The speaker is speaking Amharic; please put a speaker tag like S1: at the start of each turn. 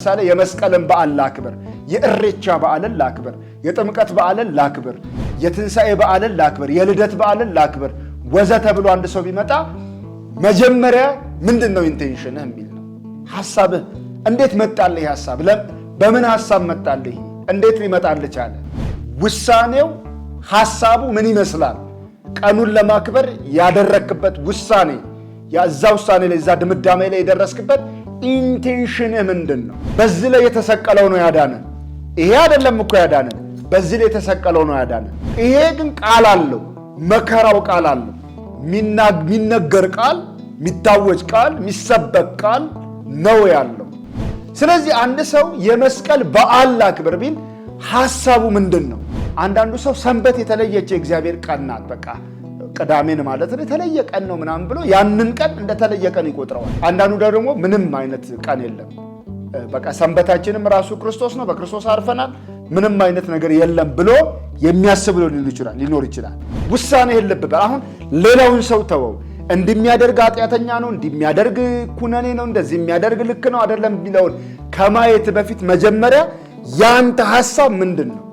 S1: ለምሳሌ የመስቀልን በዓል ላክብር፣ የእሬቻ በዓልን ላክብር፣ የጥምቀት በዓልን ላክብር፣ የትንሣኤ በዓልን ላክብር፣ የልደት በዓልን ላክብር ወዘተ ብሎ አንድ ሰው ቢመጣ መጀመሪያ ምንድነው ኢንቴንሽንህ የሚል ነው። ሐሳብህ እንዴት መጣልህ? ሐሳብ በምን ሐሳብ መጣልህ? እንዴት ሊመጣልህ ቻለ? ውሳኔው ሐሳቡ ምን ይመስላል? ቀኑን ለማክበር ያደረክበት ውሳኔ ያዛ ውሳኔ ላይ ዛ ድምዳሜ ላይ የደረስክበት ኢንቴንሽንህ ምንድነው? በዚህ ላይ የተሰቀለው ነው ያዳነን። ይሄ አይደለም እኮ ያዳነን፣ በዚህ ላይ የተሰቀለው ነው ያዳነን። ይሄ ግን ቃል አለው፣ መከራው ቃል አለው፣ ሚነገር ቃል፣ ሚታወጅ ቃል፣ ሚሰበክ ቃል ነው ያለው። ስለዚህ አንድ ሰው የመስቀል በዓል ላክብር ቢል ሐሳቡ ምንድነው? አንዳንዱ ሰው ሰንበት የተለየች የእግዚአብሔር ቀን ናት፣ በቃ ቅዳሜን ማለት ነው የተለየ ቀን ነው ምናምን ብሎ ያንን ቀን እንደተለየ ቀን ይቆጥረዋል። አንዳንዱ ደግሞ ምንም አይነት ቀን የለም፣ በቃ ሰንበታችንም ራሱ ክርስቶስ ነው፣ በክርስቶስ አርፈናል፣ ምንም አይነት ነገር የለም ብሎ የሚያስብ ሊኖር ይችላል። ውሳኔ የለብህ። አሁን ሌላውን ሰው ተወው፣ እንደሚያደርግ ኃጢአተኛ ነው፣ እንደሚያደርግ ኩነኔ ነው፣ እንደዚህ የሚያደርግ ልክ ነው አይደለም የሚለውን ከማየት በፊት መጀመሪያ ያንተ ሐሳብ ምንድን ነው?